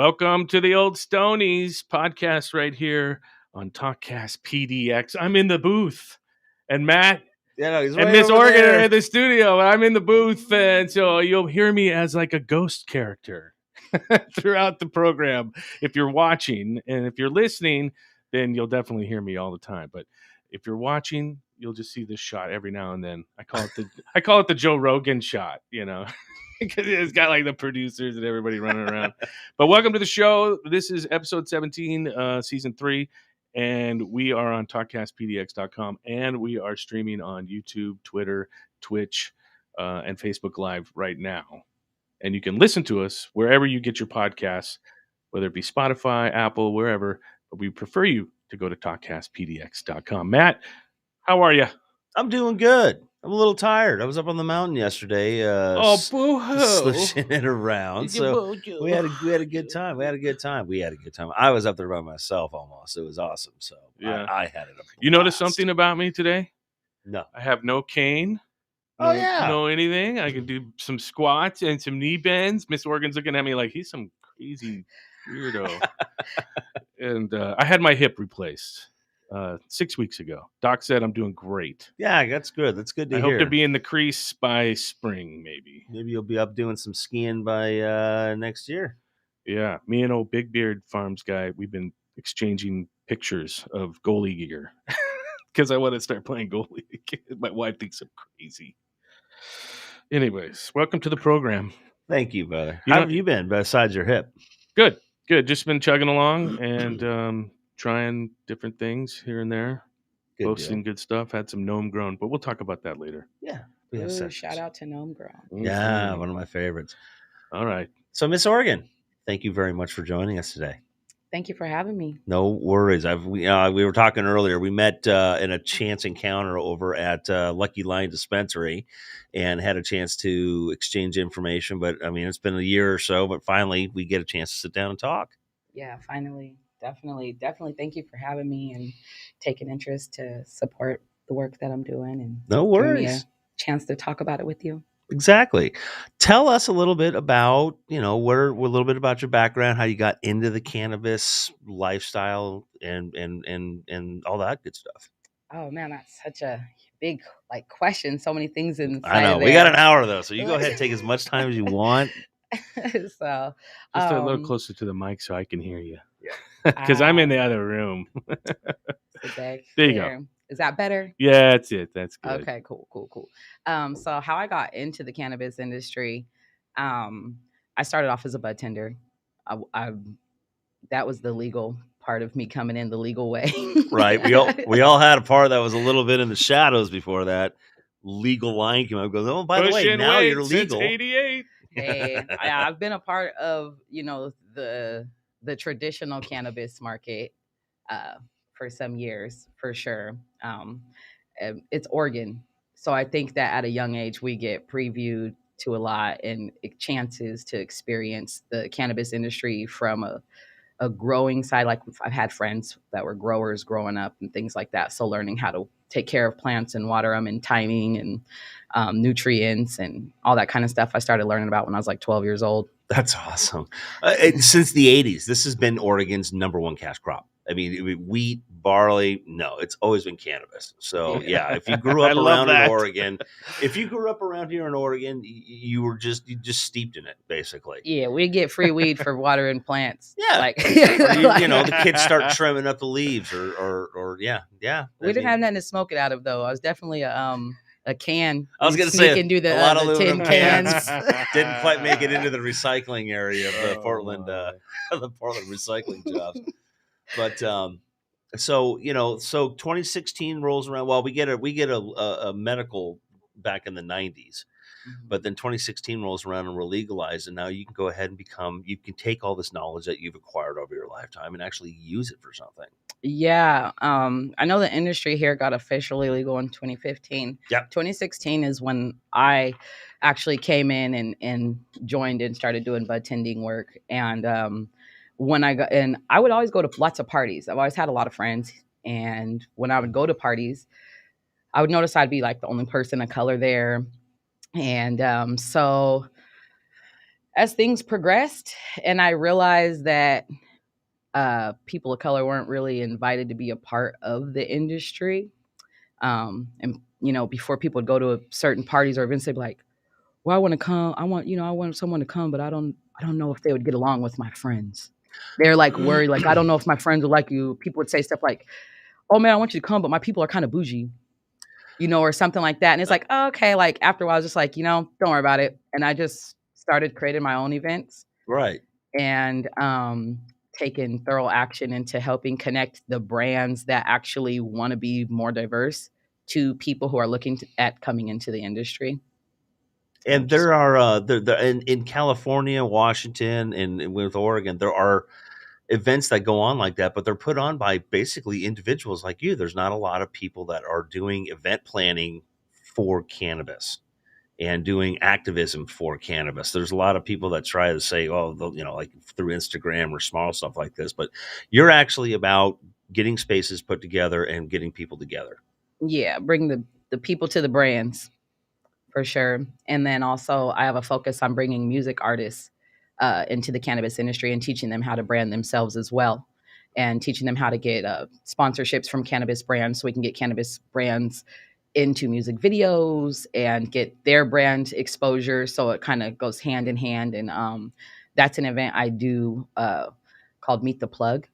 Welcome to the old Stonies podcast right here on Talkcast PDX. I'm in the booth, and Matt he's and right Miss over Organ there. are in the studio. I'm in the booth, and so you'll hear me as like a ghost character throughout the program. If you're watching, and if you're listening, then you'll definitely hear me all the time. But if you're watching, you'll just see this shot every now and then. I call it the Joe Rogan shot, because it's got like the producers and everybody running around. But welcome to the show. This is episode 17, season 3, and we are on talkcastpdx.com, and we are streaming on YouTube, Twitter, Twitch, and Facebook Live right now. And you can listen to us wherever you get your podcasts, whether it be Spotify, Apple, wherever. But we prefer you to go to talkcastpdx.com. Matt, how are you? I'm doing good. I'm a little tired. I was up on the mountain yesterday. Boo-hoo. Slishing it around. So we had a good time. I was up there by myself almost. It was awesome. So Yeah. I had it. You noticed something about me today? No. I have no cane. No anything. I can do some squats and some knee bends. Miss Organ's looking at me like he's some crazy weirdo. And I had my hip replaced 6 weeks ago. Doc said I'm doing great. Yeah, that's good. That's good to hear. I hope to be in the crease by spring, maybe. Maybe you'll be up doing some skiing by next year. Yeah, me and old Big Beard Farms guy, we've been exchanging pictures of goalie gear because I want to start playing goalie again. My wife thinks I'm crazy. Anyways, welcome to the program. Thank you, brother. How have you been besides your hip? Good. Just been chugging along and trying different things here and there. Posting good stuff. Had some gnome grown, but we'll talk about that later. Yeah. Shout out to gnome grown. Yeah, one of my favorites. All right. So, Miss Organ, thank you very much for joining us today. Thank you for having me. No worries. We were talking earlier. We met in a chance encounter over at Lucky Lion Dispensary and had a chance to exchange information. But, I mean, it's been a year or so, but finally we get a chance to sit down and talk. Yeah, finally. Definitely. Thank you for having me and taking interest to support the work that I'm doing. And no worries. Giving me a chance to talk about it with you. Exactly. Tell us a little bit about, a little bit about your background, how you got into the cannabis lifestyle and all that good stuff. Oh man, that's such a big question. So many things inside. I know. There. We got an hour though, so you go ahead and take as much time as you want. So just a little closer to the mic so I can hear you. Yeah. Because I'm in the other room. There you go. Is that better? Yeah, that's it. That's good. Okay, cool. So how I got into the cannabis industry, I started off as a bud tender. That was the legal part of me coming in the legal way. Right. We all had a part that was a little bit in the shadows before that legal line came up. Goes, oh, by the way, now you're legal. Since 88. Hey, I've been a part of, the traditional cannabis market for some years, for sure. It's Oregon. So I think that at a young age, we get previewed to a lot and chances to experience the cannabis industry from a growing side. Like I've had friends that were growers growing up and things like that. So learning how to take care of plants and water them and timing and nutrients and all that kind of stuff I started learning about when I was like 12 years old. That's awesome. Since the 80s, this has been Oregon's number one cash crop. I mean, wheat, barley, no, it's always been cannabis. So, yeah, if you grew up around in Oregon, you were just steeped in it, basically. Yeah, we get free weed for watering plants. Yeah. The kids start trimming up the leaves or yeah. We didn't have nothing to smoke it out of, though. I was definitely a can. I was going to say and do a lot of the tin cans didn't quite make it into the recycling area of the Portland recycling jobs. But so 2016 rolls around. Well, we get a medical back in the 90s, but then 2016 rolls around and we're legalized, and now you can go ahead and you can take all this knowledge that you've acquired over your lifetime and actually use it for something. Yeah, I know the industry here got officially legal in 2015. Yep. 2016 is when I actually came in and joined and started doing bud tending work. And when I would always go to lots of parties. I've always had a lot of friends, and when I would go to parties, I would notice I'd be like the only person of color there. And so as things progressed and I realized that people of color weren't really invited to be a part of the industry. And before people would go to certain parties or events, they'd be like, well, I want to come. I want someone to come, but I don't know if they would get along with my friends. They're like worried, like, I don't know if my friends would like you. People would say stuff like, oh man, I want you to come, but my people are kind of bougie, or something like that. And it's like, oh, okay. Like after a while, I was just like, don't worry about it. And I just started creating my own events. Right. And taking thorough action into helping connect the brands that actually want to be more diverse to people who are looking at coming into the industry. And there are in California, Washington, and with Oregon, there are events that go on like that, but they're put on by basically individuals like you. There's not a lot of people that are doing event planning for cannabis and doing activism for cannabis. There's a lot of people that try to say, oh, like through Instagram or small stuff like this, but you're actually about getting spaces put together and getting people together. Yeah, bring the people to the brands for sure. And then also I have a focus on bringing music artists into the cannabis industry and teaching them how to brand themselves as well, and teaching them how to get sponsorships from cannabis brands so we can get cannabis brands into music videos and get their brand exposure. So it kind of goes hand in hand. And that's an event I do called Meet the Plug.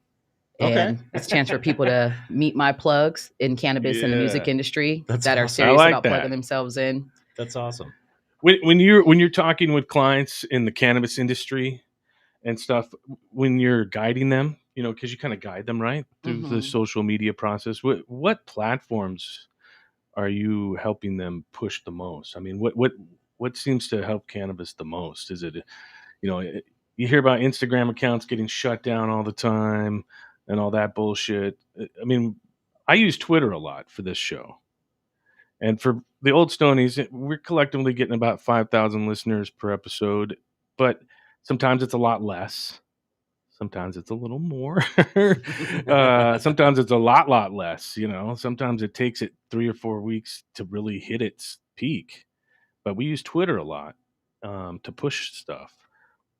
And it's a chance for people to meet my plugs in cannabis and the music industry that are serious about plugging themselves in. That's awesome. When you're talking with clients in the cannabis industry and stuff, when you're guiding them, because you kind of guide them right through the social media process, what platforms are you helping them push the most? I mean, what seems to help cannabis the most? Is it, you hear about Instagram accounts getting shut down all the time and all that bullshit. I mean, I use Twitter a lot for this show. And for the old Stonies, we're collectively getting about 5,000 listeners per episode, but sometimes it's a lot less. Sometimes it's a little more. Sometimes it's a lot less, Sometimes it takes it 3 or 4 weeks to really hit its peak. But we use Twitter a lot to push stuff.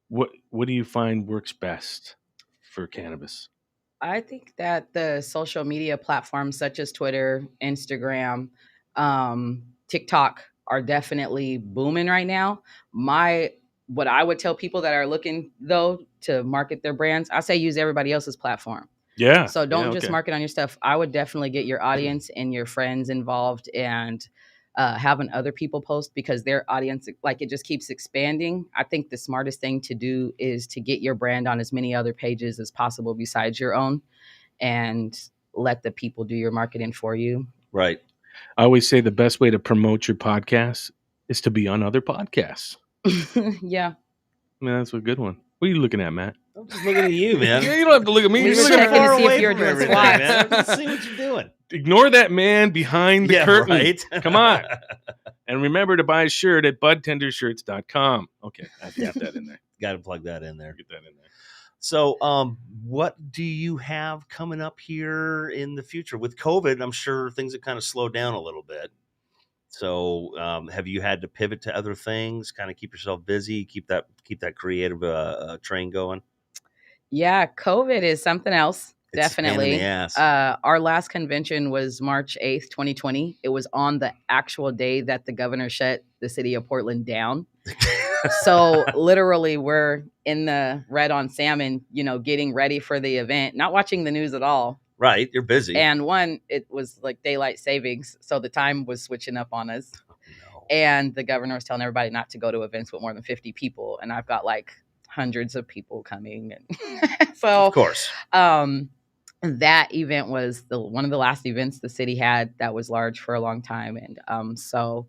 What do you find works best for cannabis? I think that the social media platforms such as Twitter, Instagram, TikTok are definitely booming right now. What I would tell people that are looking, though, to market their brands, I say use everybody else's platform. Yeah. So don't just market on your stuff. I would definitely get your audience and your friends involved and having other people post, because their audience, like, it just keeps expanding. I think the smartest thing to do is to get your brand on as many other pages as possible besides your own, and let the people do your marketing for you. Right. I always say the best way to promote your podcast is to be on other podcasts. Yeah. I mean, that's a good one. What are you looking at, Matt? I'm just looking at you, man. You don't have to look at me. You're You're checking to see if away you're from doing everything, squats. man. Let's see what you're doing. Ignore that man behind the curtain. Right. Come on. And remember to buy a shirt at budtendershirts.com. Okay, I have to get that in there. Got to plug that in there. Get that in there. So, what do you have coming up here in the future? With COVID, I'm sure things have kind of slowed down a little bit. So, have you had to pivot to other things, kind of keep yourself busy, keep that creative train going? Yeah, COVID is something else. It's a pain in Definitely. the ass. Our last convention was March 8th, 2020. It was on the actual day that the governor shut the city of Portland down. So literally we're in the red on salmon, getting ready for the event, not watching the news at all. Right. You're busy. And it was like daylight savings. So the time was switching up on us. Oh, no. And the governor was telling everybody not to go to events with more than 50 people. And I've got like hundreds of people coming. And so, of course, that event was one of the last events the city had that was large for a long time. And so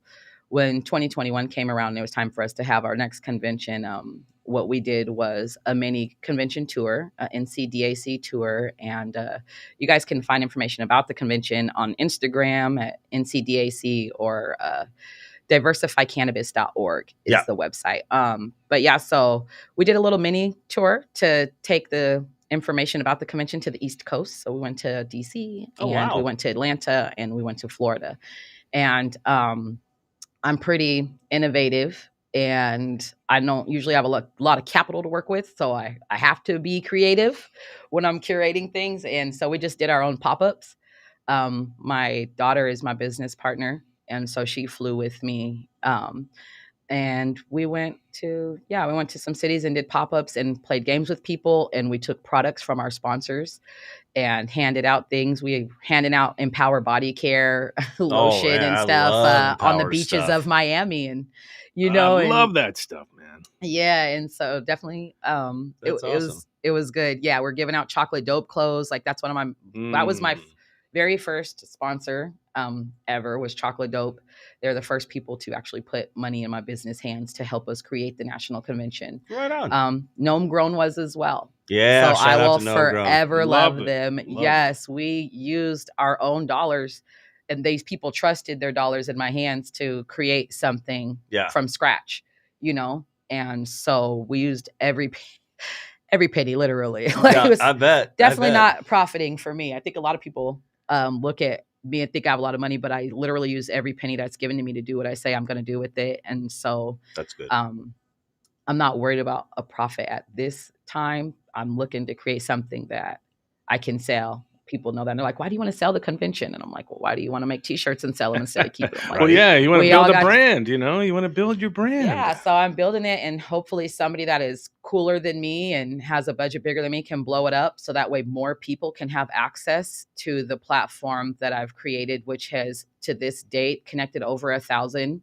when 2021 came around and it was time for us to have our next convention, what we did was a mini convention tour, NCDAC tour. And you guys can find information about the convention on Instagram at NCDAC or diversifycannabis.org is the website. But yeah, so we did a little mini tour to take the information about the convention to the East Coast. So we went to DC and we went to Atlanta and we went to Florida. And I'm pretty innovative and I don't usually have a lot of capital to work with, so I have to be creative when I'm curating things. And so we just did our own pop-ups. My daughter is my business partner, and so she flew with me. And we went to some cities and did pop-ups and played games with people, and we took products from our sponsors and handed out things. We handed out Empower Body Care lotion and stuff on the beaches of Miami, and I love that stuff, man. Yeah, and so definitely it was good. Yeah, we're giving out chocolate dope clothes. Like that's one of my that was my very first sponsor ever was Chocolate Dope. They're the first people to actually put money in my business hands to help us create the national convention. Right on. Gnome Grown was as well. Yeah, so I will forever love them. Yes, we used our own dollars, and these people trusted their dollars in my hands to create something from scratch, and so we used every penny, literally. Like, it was I bet. Definitely not profiting for me. I think a lot of people look at me and think I have a lot of money, but I literally use every penny that's given to me to do what I say I'm going to do with it. And so that's good. I'm not worried about a profit at this time. I'm looking to create something that I can sell. People know that. And they're like, why do you want to sell the convention? And I'm like, well, why do you want to make t-shirts and sell them instead of keep them? Like, well, yeah, you want to build a brand, you want to build your brand. Yeah, so I'm building it, and hopefully somebody that is cooler than me and has a budget bigger than me can blow it up, so that way more people can have access to the platform that I've created, which has to this date connected over 1,000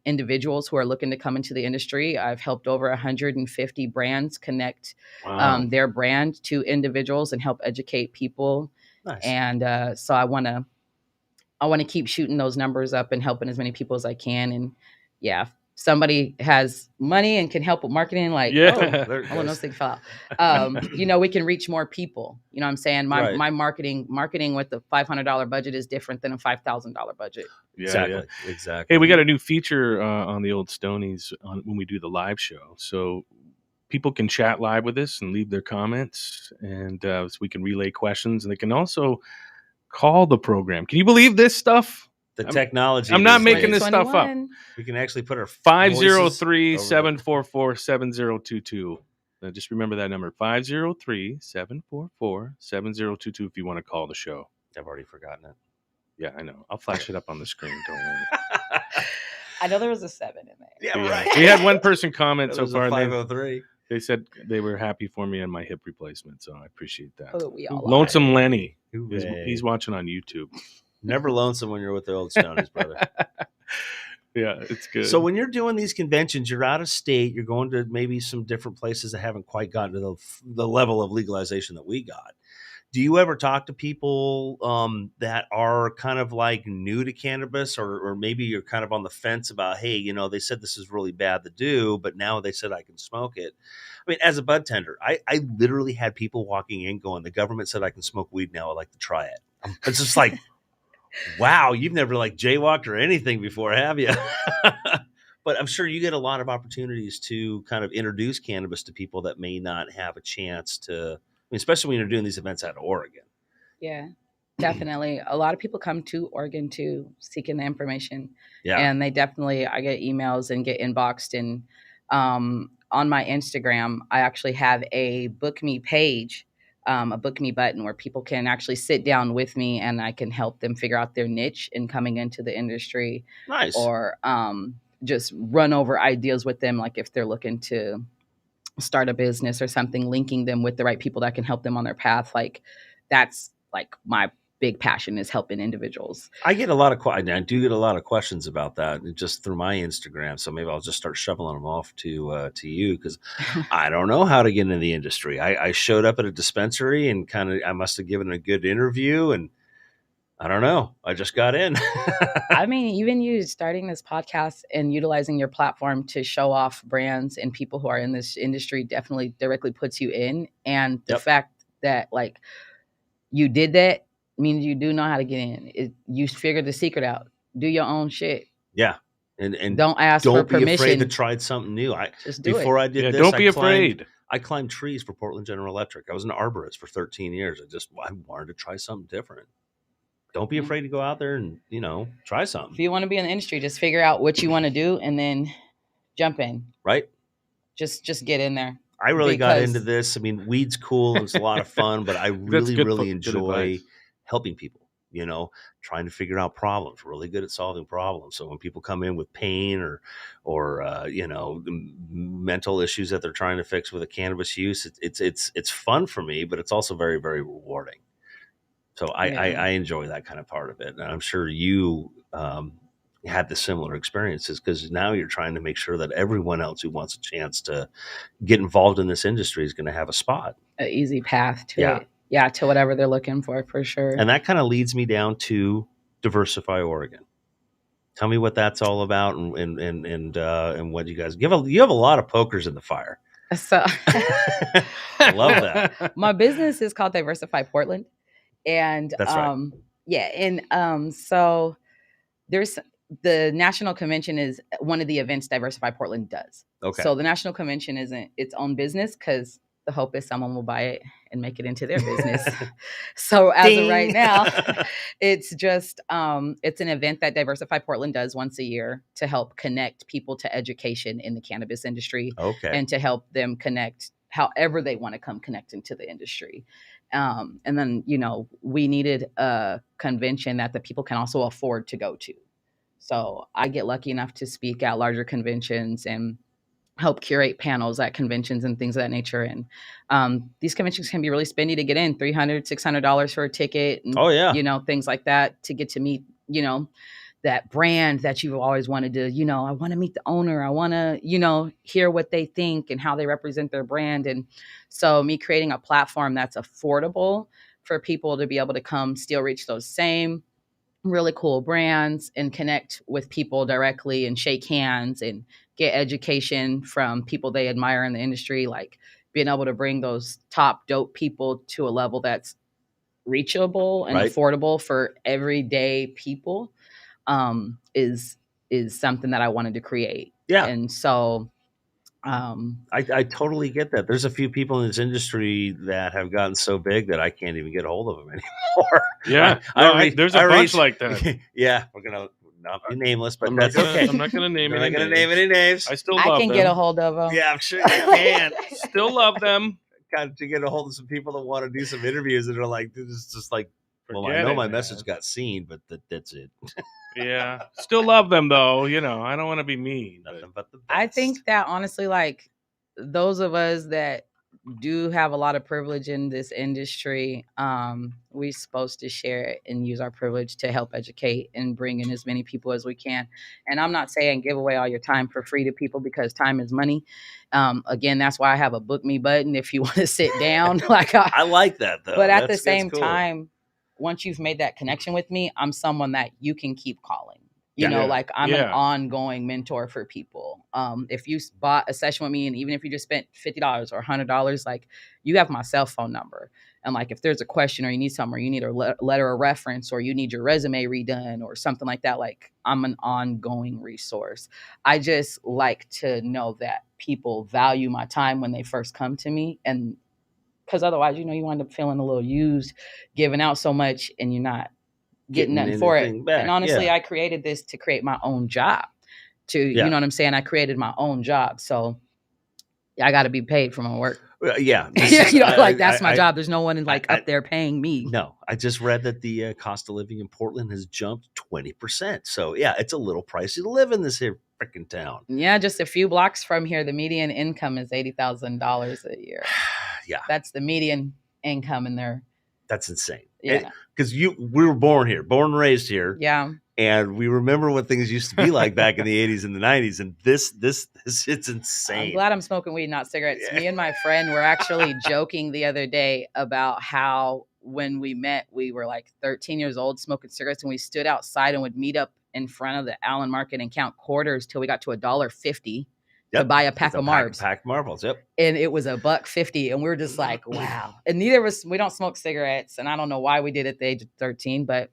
individuals who are looking to come into the industry. I've helped over 150 brands connect their brand to individuals and help educate people. Nice. And so I want to keep shooting those numbers up and helping as many people as I can. And if somebody has money and can help with marketing, like, those things fell out. We can reach more people. You know what I'm saying? My marketing with the $500 budget is different than a $5,000 budget. Yeah, exactly. Hey, we got a new feature on the old Stonies when we do the live show. So people can chat live with us and leave their comments, and so we can relay questions, and they can also call the program. Can you believe this stuff? The technology. I'm not making this stuff up. We can actually put our 503-744-7022. Just remember that number, 503-744-7022 if you want to call the show. I've already forgotten it. Yeah, I know. I'll flash it up on the screen. Don't worry. I know there was a 7 in there. Yeah, right. We had one person comment so far. 503. They said they were happy for me on my hip replacement, so I appreciate that. Oh, we all Lonesome Lenny. He's watching on YouTube. Never lonesome when you're with the old Stonies, brother. Yeah, it's good. So when you're doing these conventions, you're out of state, you're going to maybe some different places that haven't quite gotten to the level of legalization that we got. Do you ever talk to people that are kind of like new to cannabis, or maybe you're kind of on the fence about, hey, they said this is really bad to do, but now they said I can smoke it. I mean, as a bud tender, I literally had people walking in going, the government said I can smoke weed now. I'd like to try it. It's just like, wow, you've never like jaywalked or anything before, have you? But I'm sure you get a lot of opportunities to kind of introduce cannabis to people that may not have a chance to, especially when you're doing these events out of Oregon. Yeah, definitely. A lot of people come to Oregon too, seeking the information. Yeah. And I get emails and get inboxed. And on my Instagram, I actually have a book me page, a book me button where people can actually sit down with me and I can help them figure out their niche in coming into the industry. Nice. Or just run over ideas with them, like if they're looking to start a business or something, linking them with the right people that can help them on their path. Like that's like my big passion, is helping individuals. I do get a lot of questions about that just through my Instagram. So maybe I'll just start shoveling them off to you, because I don't know how to get into the industry. I showed up at a dispensary and I must have given a good interview, and I don't know. I just got in. I mean, even you starting this podcast and utilizing your platform to show off brands and people who are in this industry definitely directly puts you in. And the fact that like you did that means you do know how to get in. You figured the secret out. Do your own shit. Yeah. And don't ask for permission. Don't be afraid to try something new. Just do before it. I did this, don't be afraid. I climbed trees for Portland General Electric. I was an arborist for 13 years. I wanted to try something different. Don't be afraid to go out there and, try something. If you want to be in the industry, just figure out what you want to do and then jump in. Right. Just get in there. I really got into this. I mean, weed's cool. It was a lot of fun, but I really enjoy helping people, you know, trying to figure out problems, really good at solving problems. So when people come in with pain or you know, mental issues that they're trying to fix with a cannabis use, it's fun for me, but it's also very, very rewarding. So I enjoy that kind of part of it. And I'm sure you had the similar experiences, because now you're trying to make sure that everyone else who wants a chance to get involved in this industry is going to have a spot, an easy path to it. Yeah, to whatever they're looking for sure. And that kind of leads me down to Diversify Oregon. Tell me what that's all about, and what you guys you have a lot of pokers in the fire. So I love that. My business is called Diversify Portland. And that's right. Yeah, and so there's the national convention is one of the events Diversify Portland does. Okay. So the national convention isn't its own business, because the hope is someone will buy it and make it into their business. So as of right now, it's just it's an event that Diversify Portland does once a year to help connect people to education in the cannabis industry. Okay. And to help them connect however they want to come connect into the industry. And then, you know, we needed a convention that the people can also afford to go to. So I get lucky enough to speak at larger conventions and help curate panels at conventions and things of that nature. And these conventions can be really spendy to get in, $300, $600 for a ticket. And, you know, things like that to get to meet, you know, that brand that you've always wanted to, you know, I want to meet the owner. I want to, you know, hear what they think and how they represent their brand. And so me creating a platform that's affordable for people to be able to come still reach those same really cool brands and connect with people directly and shake hands and get education from people they admire in the industry, like being able to bring those top dope people to a level that's reachable and affordable for everyday people. Is something that I wanted to create. Yeah. And so I totally get that. There's a few people in this industry that have gotten so big that I can't even get a hold of them anymore. Yeah. There's a bunch like that. Yeah. We're going to not be nameless, but that's okay. I'm not going to name any names. I'm not going to name any names. I still love them. I can get a hold of them. Yeah, I'm sure you can. Still love them. Got to get a hold of some people that want to do some interviews that are like, this is just like, well, I know my message got seen, but that's it. Yeah. Still love them though. You know, I don't want to be mean. Nothing but the best. I think that honestly, like those of us that do have a lot of privilege in this industry, we're supposed to share it and use our privilege to help educate and bring in as many people as we can. And I'm not saying give away all your time for free to people, because time is money. Again, that's why I have a book me button if you want to sit down. Like I like that though. But at the same time, once you've made that connection with me, I'm someone that you can keep calling. You know, like I'm an ongoing mentor for people. If you bought a session with me, and even if you just spent $50 or $100, like you have my cell phone number. And like, if there's a question or you need something, or you need a letter of reference, or you need your resume redone or something like that, like I'm an ongoing resource. I just like to know that people value my time when they first come to me. And because otherwise, you know, you wind up feeling a little used, giving out so much, and you're not getting nothing for it. Back. And honestly, I created this to create my own job. You know what I'm saying? I created my own job. So I got to be paid for my work. Yeah. You know, like that's my job. There's no one up there paying me. No, I just read that the cost of living in Portland has jumped 20%. So yeah, it's a little pricey to live in this here freaking town. Yeah. Just a few blocks from here, the median income is $80,000 a year. Yeah. That's the median income in there. That's insane. Yeah. Because we were born here, born and raised here. Yeah. And we remember what things used to be like back in the 80s and the 90s. And this it's insane. I'm glad I'm smoking weed, not cigarettes. Yeah. Me and my friend were actually joking the other day about how when we met, we were like 13 years old smoking cigarettes, and we stood outside and would meet up in front of the Allen Market and count quarters till we got to $1.50. To buy a pack of Marbs. Pack of marbles, yep. And it was $1.50. And we were just like, wow. And neither of us, we don't smoke cigarettes. And I don't know why we did it at the age of 13, but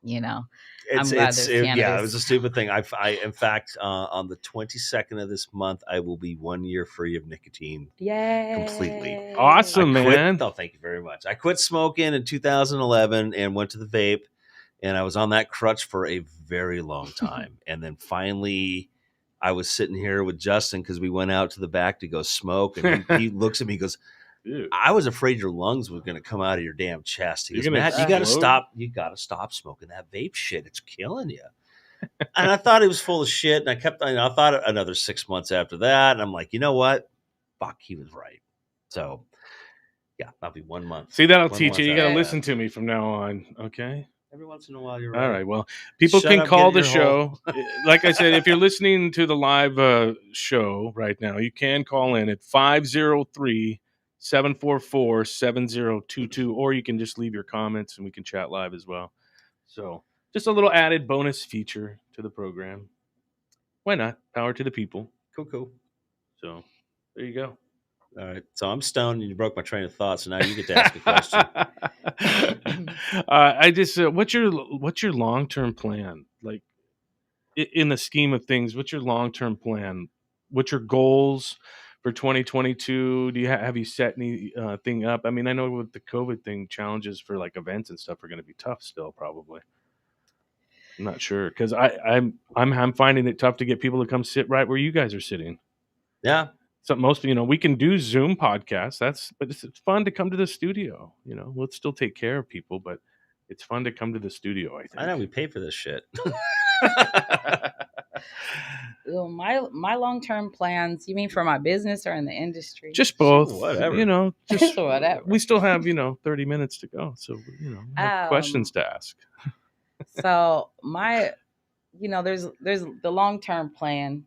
you know, I'm glad there's cannabis. Yeah, it was a stupid thing. I in fact, on the 22nd of this month, I will be 1 year free of nicotine. Yay. Completely. Awesome, man. Oh, thank you very much. I quit smoking in 2011 and went to the vape. And I was on that crutch for a very long time. And then finally I was sitting here with Justin because we went out to the back to go smoke, and he looks at me and goes, Dude, I was afraid your lungs were going to come out of your damn chest. He You're goes, gonna Matt, you got to explode? stop. You got to stop smoking that vape shit. It's killing you. And I thought he was full of shit. And I thought another 6 months after that. And I'm like, you know what? Fuck, he was right. So, yeah, that'll be 1 month. See, that'll 1 teach month you. You after got to that. listen to me from now on. Okay. Every once in a while, you're All right. right. Well, people Shut can up, call get the your show. Like I said, if you're listening to the live show right now, you can call in at 503-744-7022, or you can just leave your comments and we can chat live as well. So just a little added bonus feature to the program. Why not? Power to the people. Cool. So there you go. All right. So I'm stoned and you broke my train of thought. So now you get to ask a question. I just what's your long-term plan, like in the scheme of things? What's your long-term plan? What's your goals for 2022? Do you have you set any thing up? I mean, I know with the COVID thing, challenges for like events and stuff are going to be tough still, probably. I'm not sure because I'm finding it tough to get people to come sit right where you guys are sitting. Yeah. So most, we can do Zoom podcasts. But it's fun to come to the studio. We'll still take care of people, but it's fun to come to the studio. I think. I know we pay for this shit. Well, my long-term plans, you mean for my business or in the industry? Just both. Whatever. Just whatever. We still have 30 minutes to go, so we have questions to ask. So there's the long-term plan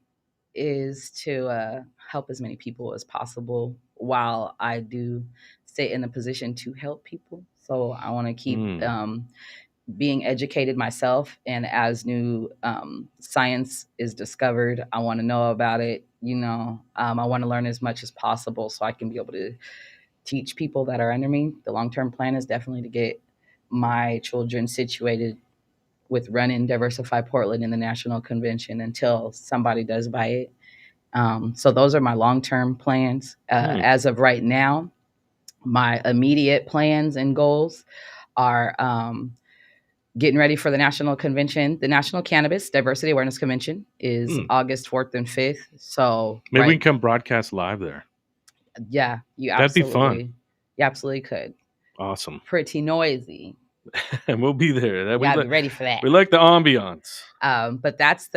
is to help as many people as possible while I do stay in the position to help people. So I want to keep being educated myself, and as new science is discovered, I want to know about it. I want to learn as much as possible so I can be able to teach people that are under me. The long-term plan is definitely to get my children situated with running Diversify Portland in the national convention until somebody does buy it. So those are my long-term plans. As of right now, my immediate plans and goals are getting ready for the national convention. The National Cannabis Diversity Awareness Convention is August 4th and 5th. So maybe we can come broadcast live there. Yeah, that'd be fun. You absolutely could. Awesome. Pretty noisy. And we'll be there. Be ready for that. We like the ambiance. But that's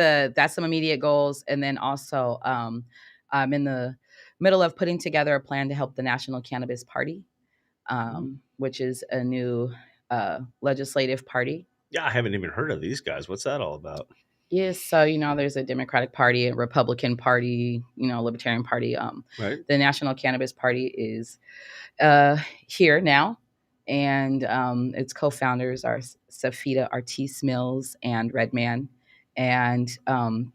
some immediate goals. And then also I'm in the middle of putting together a plan to help the National Cannabis Party, which is a new legislative party. Yeah, I haven't even heard of these guys. What's that all about? Yes, so there's a Democratic Party, a Republican Party, Libertarian Party. Right. The National Cannabis Party is here now, and its co-founders are Safita Artis Mills and Redman, and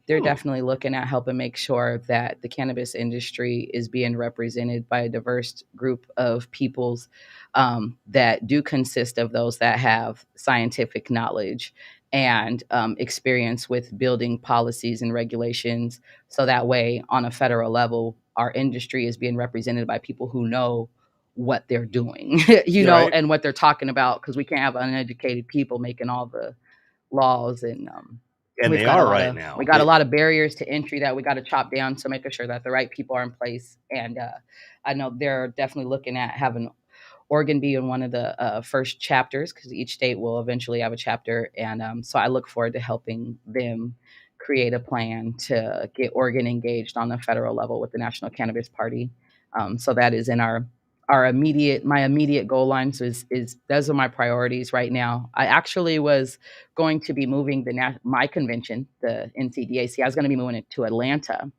they're definitely looking at helping make sure that the cannabis industry is being represented by a diverse group of peoples that do consist of those that have scientific knowledge and experience with building policies and regulations, so that way on a federal level our industry is being represented by people who know what they're doing, Right. and what they're talking about, because we can't have uneducated people making all the laws, and they are right now. We got a lot of barriers to entry that we got to chop down, so making sure that the right people are in place. And I know they're definitely looking at having Oregon be in one of the first chapters, because each state will eventually have a chapter. And so I look forward to helping them create a plan to get Oregon engaged on the federal level with the National Cannabis Party. So that is in my immediate goal lines. Is those are my priorities right now. I actually was going to be moving my convention, the NCDAC. I was going to be moving it to Atlanta,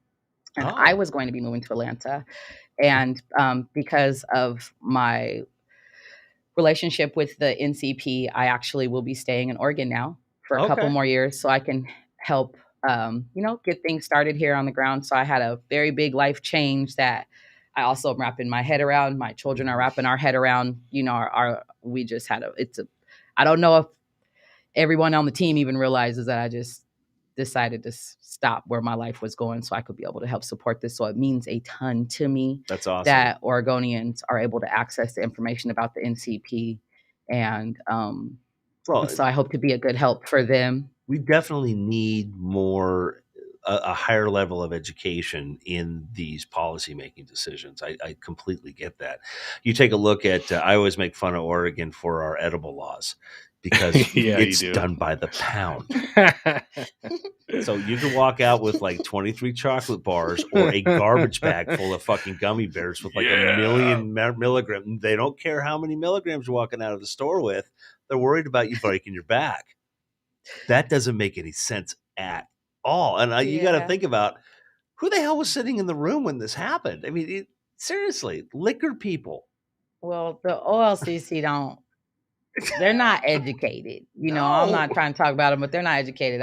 and I was going to be moving to Atlanta. And because of my relationship with the NCP, I actually will be staying in Oregon now for a couple more years, so I can help, get things started here on the ground. So I had a very big life change that I also am wrapping my head around. My children are wrapping our head around. We just had I don't know if everyone on the team even realizes that I just decided to stop where my life was going so I could be able to help support this. So it means a ton to me. That's awesome. That Oregonians are able to access the information about the NCP. And so I hope to be a good help for them. We definitely need more a higher level of education in these policy making decisions. I completely get that. You take a look at, I always make fun of Oregon for our edible laws because it's done by the pound. So you can walk out with like 23 chocolate bars or a garbage bag full of fucking gummy bears with like a million milligrams. They don't care how many milligrams you're walking out of the store with. They're worried about you breaking your back. That doesn't make any sense at all. And you got to think about who the hell was sitting in the room when this happened. I mean, seriously, liquor people. Well, the OLCC they're not educated. You know, I'm not trying to talk about them, but they're not educated.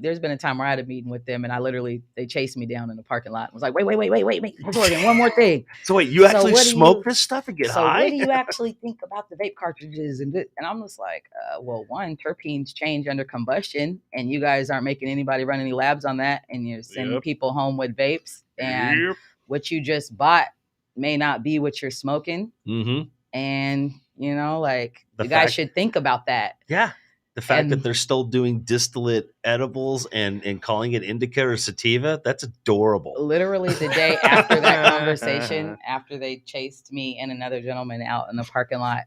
There's been a time where I had a meeting with them, and they chased me down in the parking lot and was like, wait, one more thing. So wait, you actually smoke this stuff and get high? What do you actually think about the vape cartridges? And I'm just like, well, one, terpenes change under combustion, and you guys aren't making anybody run any labs on that, and you're sending people home with vapes, and what you just bought may not be what you're smoking. Mm-hmm. And you know, like you guys should think about that. Yeah. The fact that they're still doing distillate edibles and calling it indica or sativa, that's adorable. Literally the day after that conversation, after they chased me and another gentleman out in the parking lot,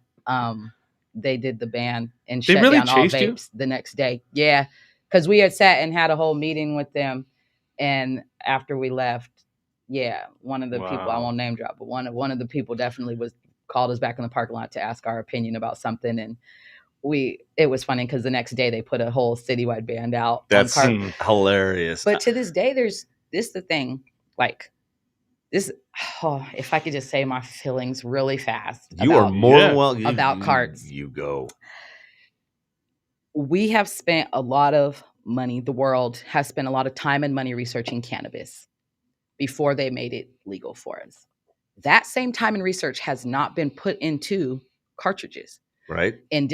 they did the ban and shut down all vapes the next day. Yeah. Because we had sat and had a whole meeting with them. And after we left, one of the people, I won't name drop, but one of the people definitely called us back in the parking lot to ask our opinion about something, and it was funny because the next day they put a whole citywide ban out. That's hilarious. But to this day, there's the thing, like this. Oh, if I could just say my feelings really fast, you are more than welcome about carts. You go. We have spent a lot of money. The world has spent a lot of time and money researching cannabis before they made it legal for us. That same time and research has not been put into cartridges. Right. And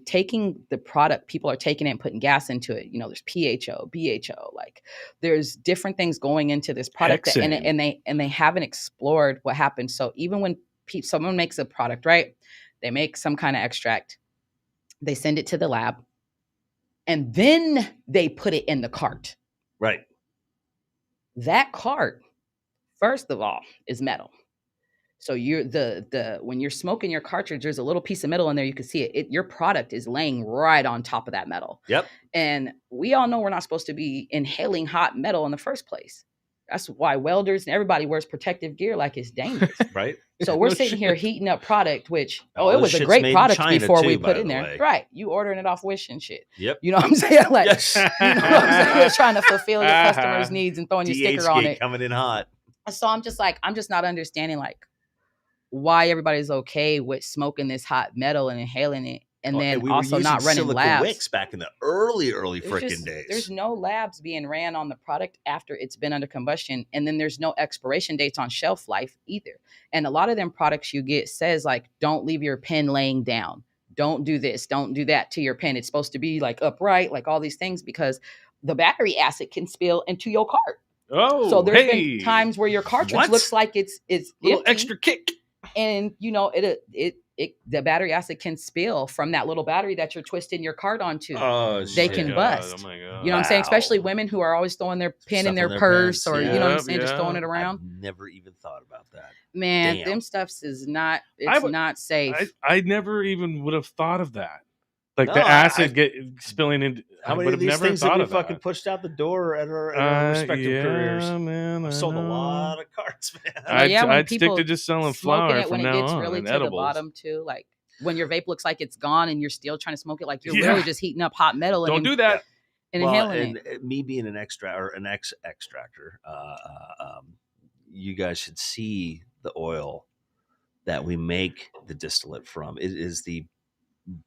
taking the product, people are taking it and putting gas into it. You know, there's PHO, BHO, like there's different things going into this product and they haven't explored what happens. So even when someone makes a product, right, they make some kind of extract, they send it to the lab, and then they put it in the cart. Right. That cart, first of all, is metal. So you're when you're smoking your cartridge, there's a little piece of metal in there. You can see it. Your product is laying right on top of that metal. Yep. And we all know we're not supposed to be inhaling hot metal in the first place. That's why welders and everybody wears protective gear, like it's dangerous. Right. So we're sitting here heating up product, which it was a great product before we put it in there. Right. You ordering it off Wish and shit. Yep. You know what I'm saying? Like, yes. You know what I'm saying? You're trying to fulfill your customers' needs and throwing your sticker on it. Coming in hot. So I'm just not understanding like why everybody's okay with smoking this hot metal and inhaling it, and then also not running labs. Wicks back in the early freaking days. There's no labs being ran on the product after it's been under combustion, and then there's no expiration dates on shelf life either. And a lot of them products you get says like, don't leave your pen laying down, don't do this, don't do that to your pen. It's supposed to be like upright, like all these things, because the battery acid can spill into your cart. Oh, so there's been times where your cartridge looks like it's a little extra kick. And you know the battery acid can spill from that little battery that you're twisting your cart onto. Oh, they can bust. Oh my God. You know what I'm saying? Especially women who are always throwing their pen in their purse, or you know what I'm saying, just throwing it around. I've never even thought about that. Man, them stuffs is not. It's not safe. I never even would have thought of that. Like the acid spilling into. How many of these things have we fucking pushed out the door at our respective careers? Man, I've sold a lot of carts, man. I'd stick to just selling flour from now on. When it gets really to the bottom too, like when your vape looks like it's gone and you're still trying to smoke it, like you're really just heating up hot metal. Don't do that. And inhaling it. Me being an extractor, you guys should see the oil that we make the distillate from. It is the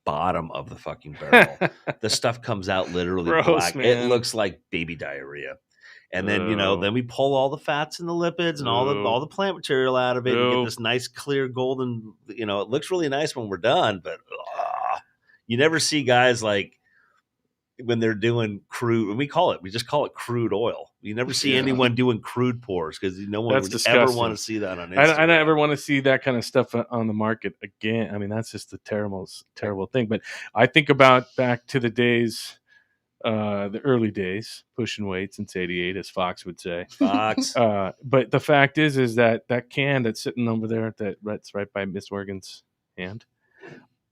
bottom of the fucking barrel. The stuff comes out literally black. Man. It looks like baby diarrhea. And then then we pull all the fats and the lipids and all the plant material out of it and get this nice clear golden. It looks really nice when we're done, but you never see guys like when they're doing crude. And we just call it crude oil. You never see anyone doing crude pours because no one would ever want to see that on Instagram. I never want to see that kind of stuff on the market again. I mean, that's just a terrible thing. But I think about back to the days the early days, pushing weight since '88, as Fox would say. Fox. But the fact is that can that's sitting over there, that's right by Miss Morgan's hand.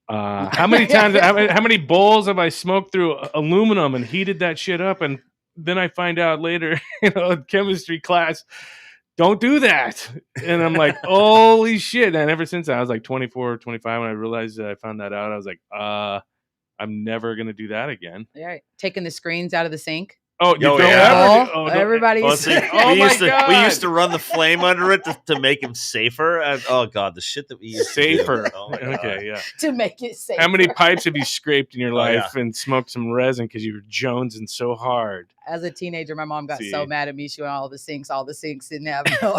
How many times, how many bowls have I smoked through aluminum and heated that shit up, and then I find out later, in chemistry class, don't do that. And I'm like, holy shit. And ever since I was like 24 or 25, when I realized that I found that out, I was like, I'm never going to do that again. Yeah, taking the screens out of the sink. Oh, you don't ever? ever? Everybody we used to run the flame under it to make him safer. Oh God, the shit that we used safer. To do. Oh my God. Okay, yeah. To make it safer. How many pipes have you scraped in your life and smoked some resin because you were jonesing so hard? As a teenager, my mom got so mad at me. She went all the sinks didn't have no.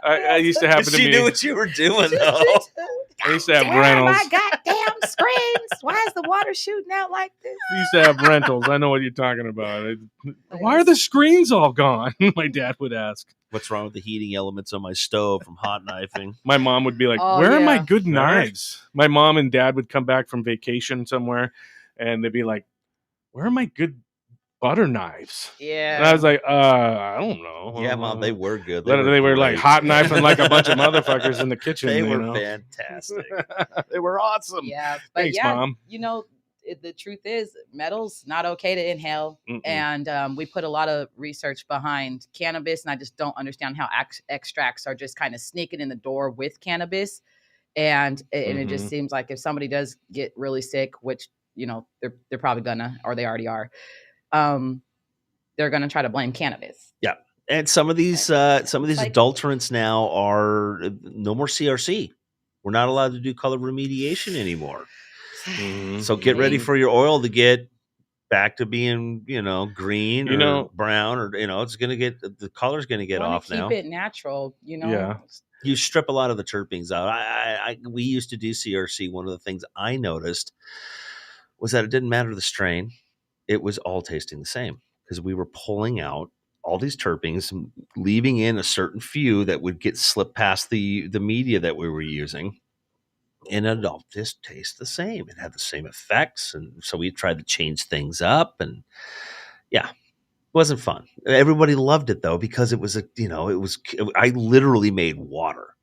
I used to happen to me. She knew what you were doing, though. I used to have rentals. My goddamn screens. Why is the water shooting out like this? I used to have rentals. I know what you're talking about. Why are the screens all gone? My dad would ask. What's wrong with the heating elements on my stove from hot knifing? My mom would be like, where are my good knives? My mom and dad would come back from vacation somewhere, and they'd be like, where are my good butter knives? Yeah. And I was like, I don't know. Yeah, Mom, they were good. They were like hot knifing like a bunch of motherfuckers in the kitchen. They were fantastic. They were awesome. Yeah. But thanks, Mom. The truth is metal's not okay to inhale. Mm-mm. And we put a lot of research behind cannabis, and I just don't understand how extracts are just kind of sneaking in the door with cannabis. And it just seems like if somebody does get really sick, which, they're probably gonna, or they already are, they're going to try to blame cannabis. Yeah. And some of these adulterants now are no more CRC. We're not allowed to do color remediation anymore. So get ready for your oil to get back to being, green or brown, or, it's going to get, the color's going to get off now. Keep it natural, Yeah. You strip a lot of the terpenes out. We used to do CRC. One of the things I noticed was that it didn't matter the strain. It was all tasting the same because we were pulling out all these terpenes, leaving in a certain few that would get slipped past the media that we were using. And it all just tastes the same. It had the same effects. And so we tried to change things up, and it wasn't fun. Everybody loved it though, because it was I literally made water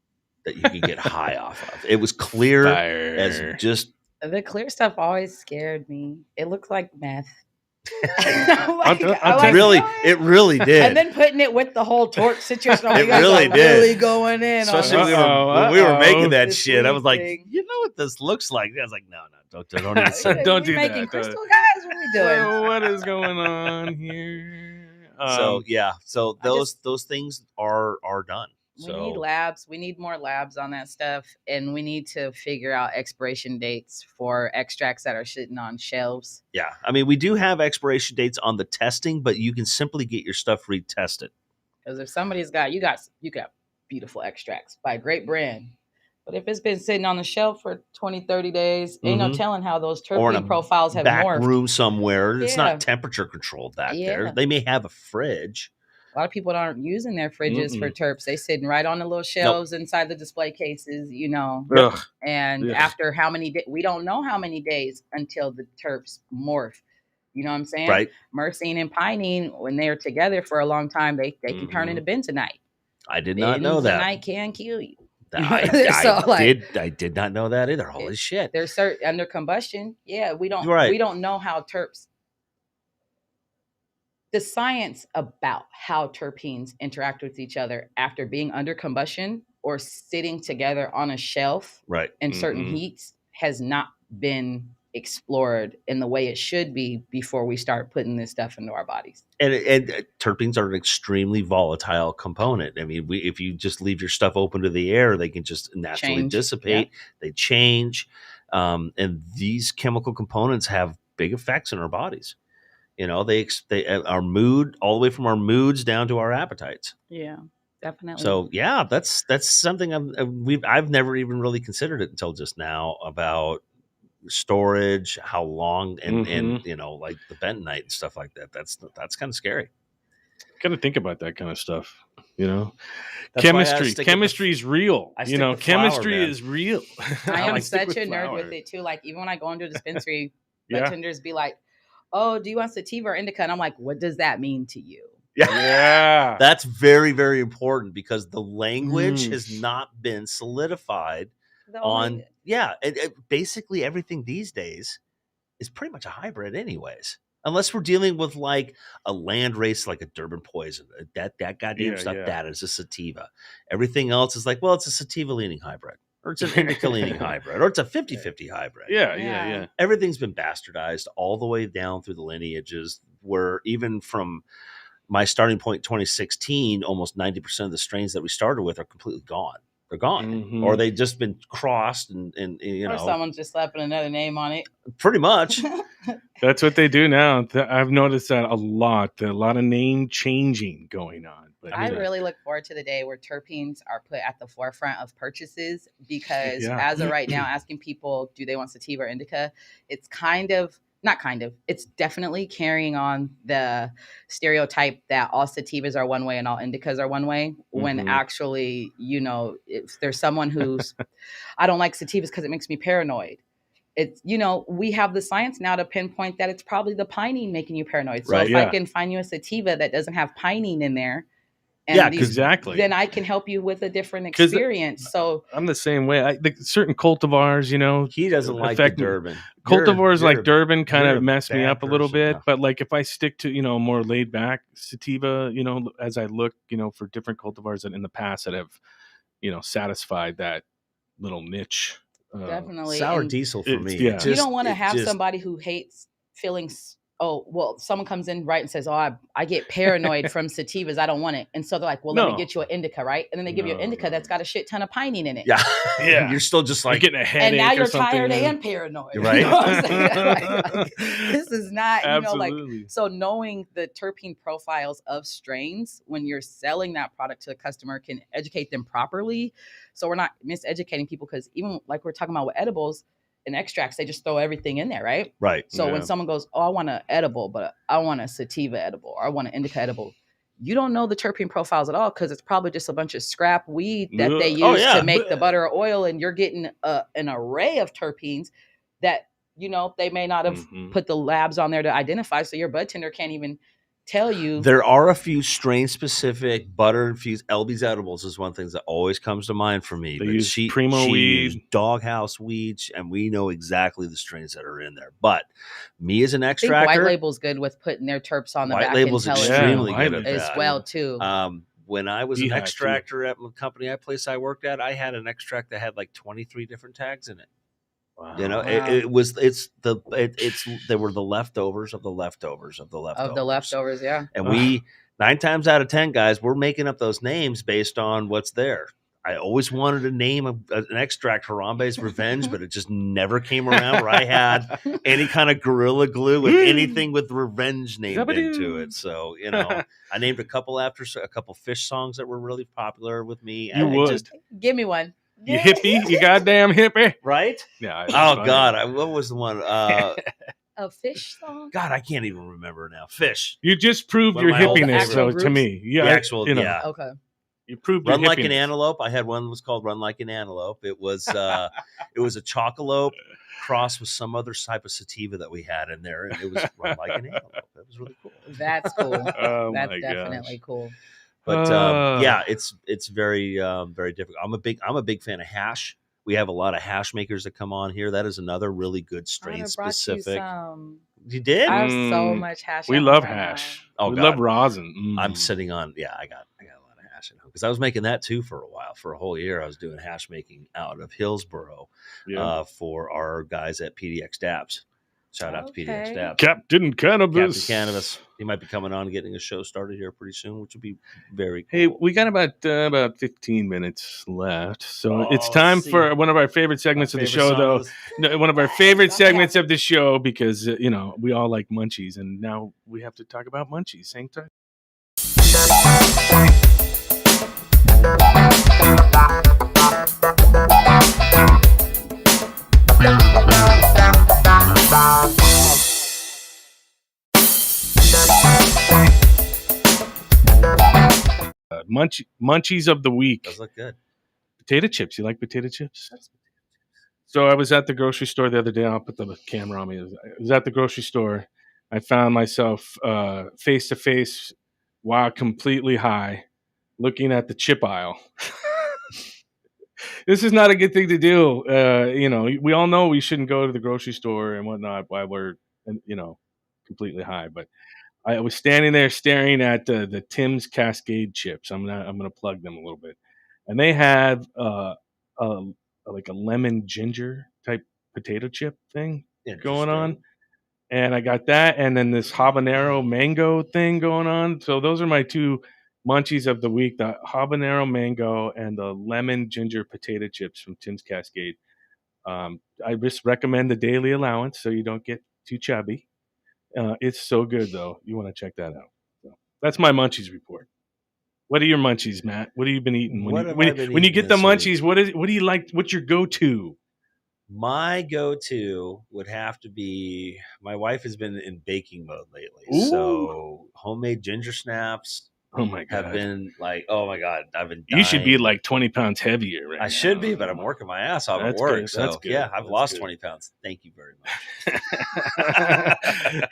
that you could get high off of. It was clear as just. The clear stuff always scared me. It looked like meth. It really did. And then putting it with the whole torch situation, it really did. Really going in. Especially when we were making that shit. I was like, you know what this looks like? I was like, no, don't even say that. Don't do that. Making crystal, guys. What are we doing? What is going on here? So those things are done. We need labs. We need more labs on that stuff. And we need to figure out expiration dates for extracts that are sitting on shelves. Yeah. I mean, we do have expiration dates on the testing, but you can simply get your stuff retested. Because if somebody's got, you got beautiful extracts by a great brand. But if it's been sitting on the shelf for 20, 30 days, ain't no telling how those terpene profiles have morphed. Back room somewhere. It's not temperature controlled back there. They may have a fridge. A lot of people aren't using their fridges for terps. They sitting right on the little shelves inside the display cases, Ugh. And after how many days, we don't know how many days until the terps morph. You know what I'm saying? Right. Myrcene and pinene, when they're together for a long time, they can turn into bentonite. I did not know that. Bentonite can kill you. I did not know that either. Holy shit. They're under combustion. Yeah, we don't know how terps. The science about how terpenes interact with each other after being under combustion or sitting together on a shelf in certain heats has not been explored in the way it should be before we start putting this stuff into our bodies. And terpenes are an extremely volatile component. I mean, if you just leave your stuff open to the air, they can just naturally dissipate. Yeah. They change. And these chemical components have big effects in our bodies. They our mood, all the way from our moods down to our appetites. Yeah, definitely. So yeah, that's something I've never even really considered it until just now about storage, how long, and like the bentonite and stuff like that. That's kind of scary. Got to think about that kind of stuff. Chemistry is real. Chemistry is real. I am such a nerd with it too. Like even when I go into a dispensary, bartenders be like, oh, do you want sativa or indica? And I'm like, what does that mean to you? Yeah. That's very, very important because the language has not been solidified on. Yeah. Basically, everything these days is pretty much a hybrid, anyways. Unless we're dealing with like a land race, like a Durban poison, that goddamn stuff, that is a sativa. Everything else is like, well, it's a sativa leaning hybrid, or it's an indica leaning hybrid, or it's a 50-50 hybrid. Yeah. Everything's been bastardized all the way down through the lineages, where even from my starting point 2016, almost 90% of the strains that we started with are completely gone. They're gone, or they've just been crossed, and you know, or someone's just slapping another name on it. Pretty much. That's what they do now. I've noticed that a lot. A lot of name changing going on. But I really look forward to the day where terpenes are put at the forefront of purchases, because as of right now, asking people, do they want sativa or indica? It's it's definitely carrying on the stereotype that all sativas are one way and all indicas are one way, when actually, you know, if there's someone who's, I don't like sativas because it makes me paranoid. It's, you know, we have the science now to pinpoint that it's probably the pinene making you paranoid. So if I can find you a sativa that doesn't have pinene in there, and exactly, then I can help you with a different experience. So I'm the same way. Certain cultivars, you know, he doesn't like the Durban. Cultivars like Durban kind of mess me up a little bit. But like if I stick to, you know, more laid back sativa, you know, as I look, you know, for different cultivars that in the past that have, you know, satisfied that little niche. Definitely sour diesel for me. You don't want to have somebody who hates feelings. Oh, well, someone comes in, right, and says, oh, I get paranoid from sativas. I don't want it. And so they're like, well, let me get you an indica, right? And then they give you an indica that's got a shit ton of pinene in it. Yeah. You're still just like getting a headache. And now you're tired and paranoid. Right. You know what I'm saying? Like, this is not, you know, like, Absolutely. so knowing the terpene profiles of strains when you're selling that product to a customer can educate them properly. So we're not miseducating people, because even like we're talking about with edibles, and extracts, they just throw everything in there, right? Right. So when someone goes, oh, I want an edible, but I want a sativa edible, or I want an indica edible, you don't know the terpene profiles at all, because it's probably just a bunch of scrap weed that they use to make the butter or oil, and you're getting an array of terpenes that, you know, they may not have put the labs on there to identify, so your bud tender can't even tell you. There are a few strain specific butter infused LB's edibles is one thing that always comes to mind for me. They use primo weed, doghouse weeds, and we know exactly the strains that are in there. But me as an extractor, I think White Label's good with putting their terps on the back. White Label's extremely good at as that. well too. When I was an extractor at the company I worked at, I had an extract that had like 23 different tags in it. Wow. You know, they were the leftovers of the leftovers of the leftovers of the leftovers, yeah. And we 9 times out of 10, guys, we're making up those names based on what's there. I always wanted to name an extract Harambe's Revenge, but it just never came around where I had any kind of Gorilla Glue with anything with revenge named into it. So, you know, I named a couple after a couple Fish songs that were really popular with me. Give me one. You hippie, you goddamn hippie, right? Yeah. God, what was the one? A Fish song? God, I can't even remember now. Fish. You just proved your hippiness, though, to me. Yeah, Okay. You proved Run your Like hippiness. an Antelope. I had one that was called Run Like an Antelope. It was a chocolope crossed with some other type of sativa that we had in there, and it was Run Like an Antelope. That was really cool. That's cool. That's definitely cool. But it's very very difficult. I'm a big fan of hash. We have a lot of hash makers that come on here. That is another really good strain specific. You did? I have so much hash. We love hash. Oh, we love rosin. I'm sitting on. Yeah, I got a lot of hash at home because I was making that too for a while. For a whole year, I was doing hash making out of Hillsboro for our guys at PDX Dabs. Shout out to PDX Dabs. Captain Cannabis. Captain Cannabis. He might be coming on and getting a show started here pretty soon, which would be very cool. Hey, we got about 15 minutes left. So it's time for one of our favorite segments of the show, though. One of our favorite segments of the show, because, you know, we all like Munchies. And now we have to talk about Munchies. Same time. Munchies of the week. Those look good. Potato chips. You like potato chips? So I was at the grocery store the other day. I'll put the camera on me. I was at the grocery store. I found myself face to face while completely high, looking at the chip aisle. This is not a good thing to do. We all know we shouldn't go to the grocery store and whatnot while we're, completely high. But I was standing there staring at the Tim's Cascade chips. I'm gonna plug them a little bit, and they had like a lemon ginger type potato chip thing going on, and I got that, and then this habanero mango thing going on. So those are my two munchies of the week: the habanero mango and the lemon ginger potato chips from Tim's Cascade. I just recommend the daily allowance so you don't get too chubby. It's so good, though. You want to check that out. So that's my munchies report. What are your munchies, Matt? What have you been eating? When you get the munchies, what do you like? What's your go-to? My go-to would have to be, my wife has been in baking mode lately. Ooh. So homemade ginger snaps. Oh my God. Have been like, oh my God, I've been dying. You should be like 20 pounds heavier right now. I should be, but I'm working my ass off at work. So yeah, I've lost 20 pounds. Thank you very much.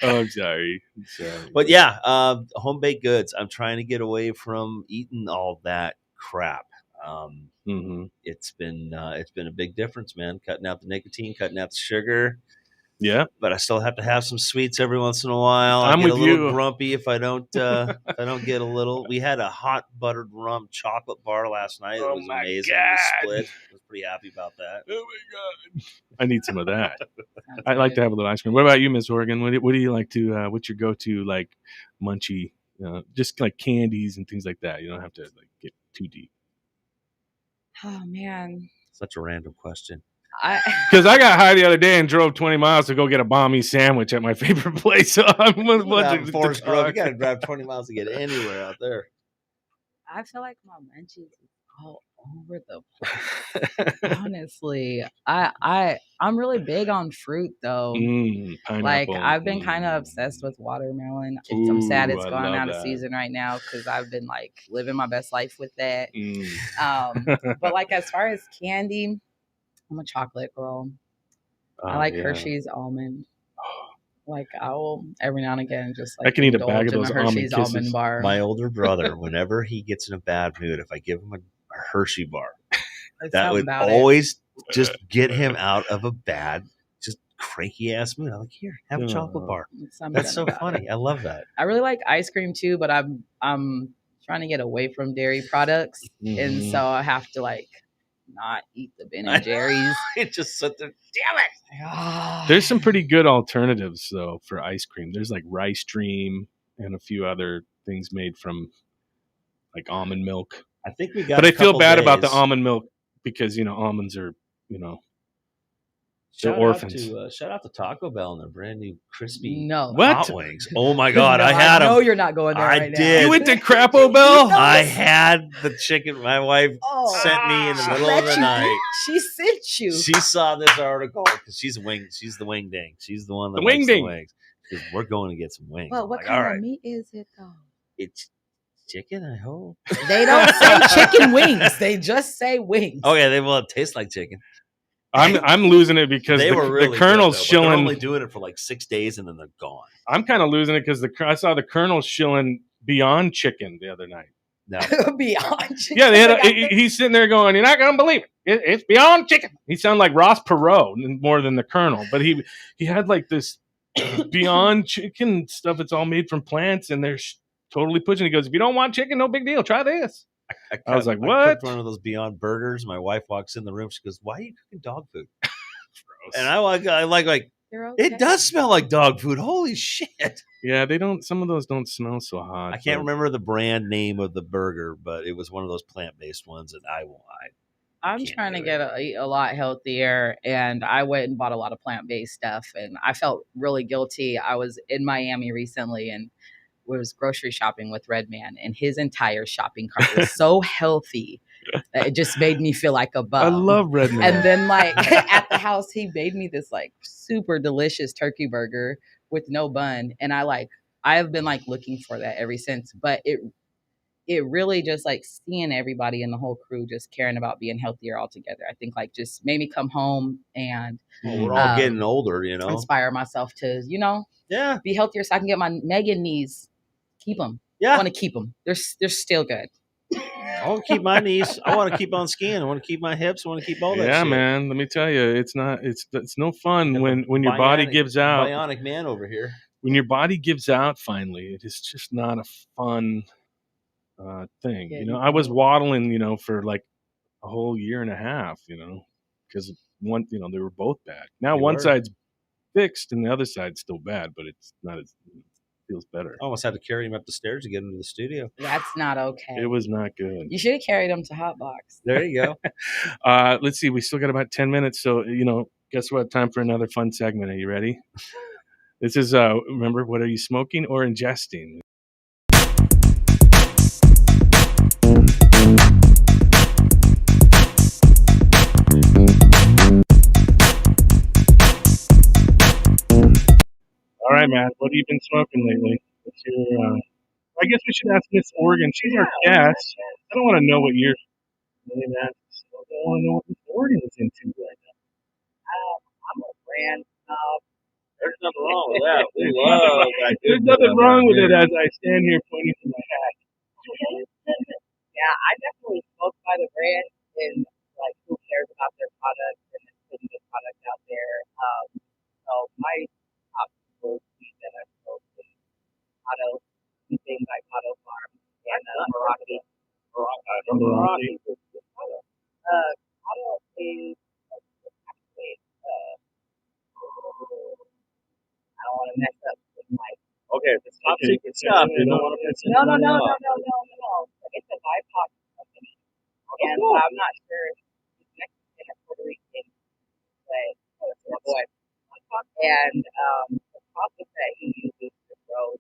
Oh, I'm sorry. But yeah, home baked goods. I'm trying to get away from eating all that crap. It's been a big difference, man. Cutting out the nicotine, cutting out the sugar. Yeah, but I still have to have some sweets every once in a while. I'm I get with a little you. grumpy if I don't get a little. We had a hot buttered rum chocolate bar last night. It was amazing. God. We split. I was pretty happy about that. Oh my God! I need some of that. I like to have a little ice cream. What about you, Miss Oregon? What do you like to? What's your go-to like munchie? Just like candies and things like that. You don't have to like get too deep. Oh man, such a random question. Because I got high the other day and drove 20 miles to go get a bomb sandwich at my favorite place. So I'm Forest Grove. You got to drive 20 miles to get anywhere out there. I feel like my munchies is all over the place. Honestly, I'm really big on fruit though. Like I've been kind of obsessed with watermelon. I'm sad it's going out of season right now because I've been like living my best life with that. But like as far as candy, I'm a chocolate girl. I like Hershey's almond. Like I will every now and again just like I can eat a bag of those Hershey's almond bar. My older brother, whenever he gets in a bad mood, if I give him a Hershey bar, that would always just get him out of a bad, just cranky ass mood. I'm like, here, have a chocolate bar. That's so funny. I love that. I really like ice cream too, but I'm trying to get away from dairy products, and so I have to like not eat the Ben and Jerry's. It just sit there. Damn it! There's some pretty good alternatives though for ice cream. There's like Rice Dream and a few other things made from like almond milk. I think we got. But I feel bad about the almond milk because almonds are they're orphans. Shout out to Taco Bell and their brand new crispy what? hot wings. Oh my God, I had them. No, you're not going there. I did. You went to Crapo Bell? I had the chicken. My wife sent me in the middle of the night. She sent you. She saw this article because she's a wing. She's the wing ding. She's the one that likes the wings. Because we're going to get some wings. Well, what kind of meat is it though? It's chicken, I hope. They don't say chicken wings. They just say wings. Okay, it tastes like chicken. I'm losing it because they were really the Colonel's good, shilling. They're only doing it for like 6 days and then they're gone. I'm kind of losing it because I saw the Colonel's shilling Beyond Chicken the other night. No. Beyond Chicken. Yeah, he's sitting there going, "You're not gonna believe it. It's Beyond Chicken." He sounded like Ross Perot more than the Colonel, but he had like this Beyond Chicken stuff. It's all made from plants, and they're totally pushing. He goes, "If you don't want chicken, no big deal. Try this." I was like, "What?" I cooked one of those Beyond Burgers. My wife walks in the room. She goes, "Why are you cooking dog food?" Gross. And I like okay. It does smell like dog food. Holy shit! Yeah, they don't. Some of those don't smell so hot. I can't remember the brand name of the burger, but it was one of those plant-based ones, and I'm trying to get a lot healthier, and I went and bought a lot of plant-based stuff, and I felt really guilty. I was in Miami recently, and was grocery shopping with Redman, and his entire shopping cart was so healthy that it just made me feel like a bum. I love Redman. And then like at the house, he made me this like super delicious turkey burger with no bun, and I have been like looking for that ever since. But it it really just like seeing everybody in the whole crew just caring about being healthier all together. I think like just made me come home and we're all getting older, you know, inspire myself to, you know, be healthier so I can get my Megan knees, keep them. I want to keep them. They're still good. I want to keep my knees. I want to keep on skiing. I want to keep my hips. I want to keep all that shit. Yeah, man. Let me tell you, it's no fun when your body gives out. Bionic man over here. When your body gives out, finally, it is just not a fun thing. You know, I was waddling, you know, for like a whole year and a half, you know, because one, you know, they were both bad. Now one side's fixed and the other side's still bad, but it's not as feels better. I almost had to carry him up the stairs to get him to the studio. That's not okay. It was not good. You should have carried him to Hotbox. There you go. Let's see. We still got about 10 minutes. So, you know, guess what? Time for another fun segment. Are you ready? This is, remember, what are you smoking or ingesting? All right, Matt. What have you been smoking lately? What's your, I guess we should ask Miss Oregon. She's our guest. I don't want to know what you're really, Matt. I want to know what Miss Oregon is into right now. I'm a brand snob. There's nothing wrong with that. We love that. There's nothing wrong with it as I stand here pointing to my hat. Yeah, I definitely smoke by the brand and like who cares about their products and putting the product out there. So my top weed that I smoke is Auto, things like Auto Farm and Meraki. Meraki. Auto is actually I don't want to mess up with my. Okay, if it's top secret stuff, you don't want to mess it up. No. It's a BIPOC company. Okay, and cool. I'm not sure if it's Mexican or Puerto Rican, but boy. And the process that he uses to grow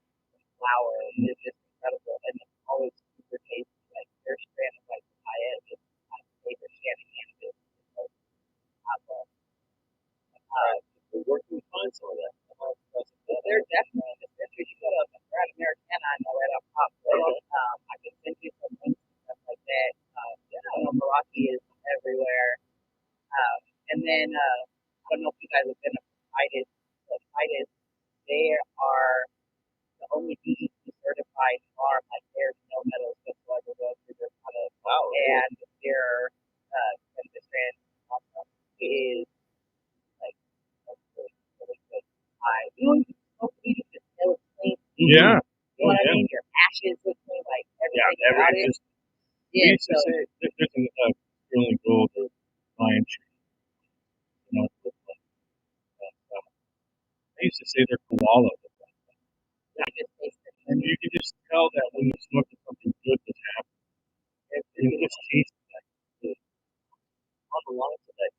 flower is just incredible, and it's always super tasty. Like their strand of like papaya is my favorite strand of cannabis. Where can we find some of that? They're definitely in the country. You go to Americana, I know right off top. I can send you some links and stuff like that. I know Meraki is everywhere. And then I don't know if you guys have been to Titus. They are the only DEC certified farm. Like there's no metals whatsoever going through their product. Wow. And their cannabis brand is like really good. You know, you can smoke weed, you can smell it clean. Yeah. You know what I mean? Your ashes look clean, like everything about it. We used to say there's a really gold lion tree. You know, I used to say they're koala. And you can just tell that when you smoke something good that's happening. You just taste that good. On the lines of that,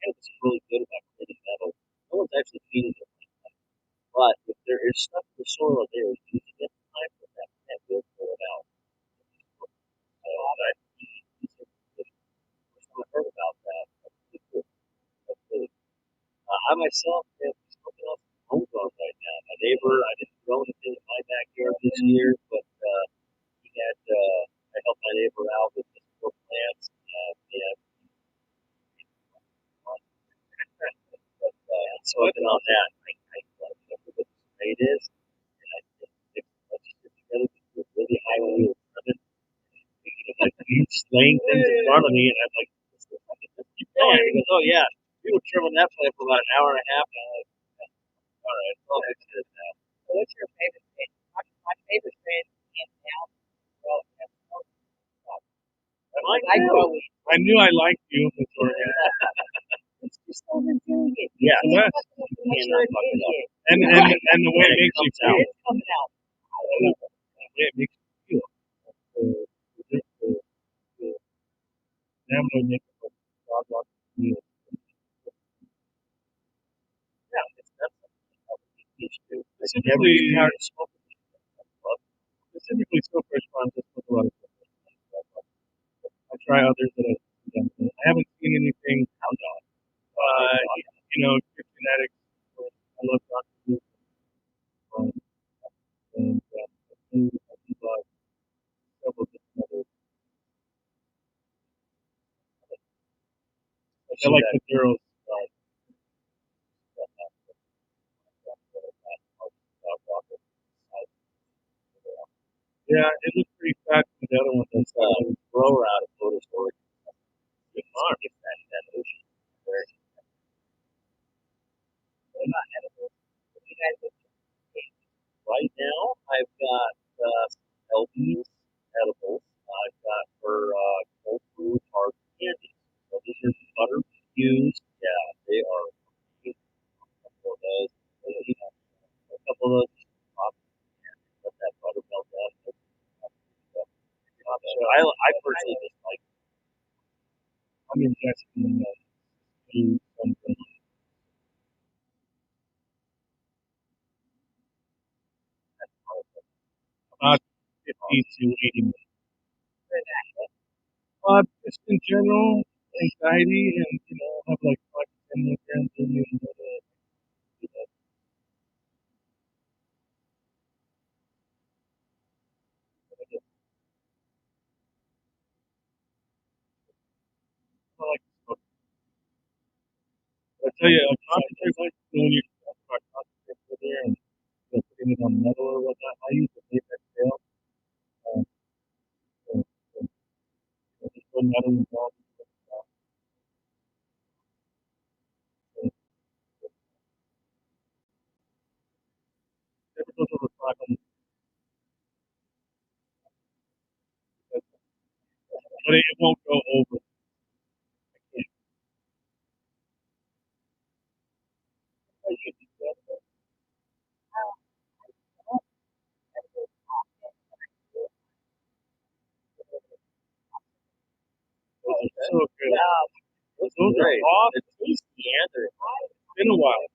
cannabis is really good about creating metal. No one's actually feeding it like that. But if there is stuff in the soil there, you need to get time for that plant will pull it out. I heard about that. I myself have something else homegrown right now. My neighbor, I didn't grow anything in my backyard this year, but he had, I helped my neighbor out with his 4 plants. So I've been on that. I remember what the rate is, and I think let's just get together with really high rate of carbon. Like he's laying things in front of me, and I'm like, keep going. He goes, oh yeah, we were trimming that plant for about an hour and a half. And I'm like, all right, it's all good now. So what's your favorite strain? My favorite strain, hands down, I knew I liked you, Miss Oregon. It's just so resilient. Yeah. And the way it makes you feel. It's coming out. The way it makes you feel. That would make it feel. Yeah, that's specifically so fresh farms just with a lot of stuff. I try others that I haven't seen anything you know, your genetics. I love Dr. Luke. And I like the girls. Yeah, it looks pretty fat from the other one. It's grower out of photo storage. Good mark. That ocean. They're not edible. You guys look right now, I've got LB's edibles. I've got for cold brew hard candy. So these are butter fused. Yeah, they are. A couple of those. A couple of those. Let that butter melt down. So I personally just like. I'm ingesting something. 50 to 80 minutes. Just in general, anxiety and, have like 5 to 10 milligrams in the I tell you, concentrate like when you start concentrating there and putting it on metal or whatnot. I use the Apex tail. Just put metal involved. Never goes over 500. But it won't go over. I can't. Those are so good. Those are awesome. It's tasty and they're it's been a while.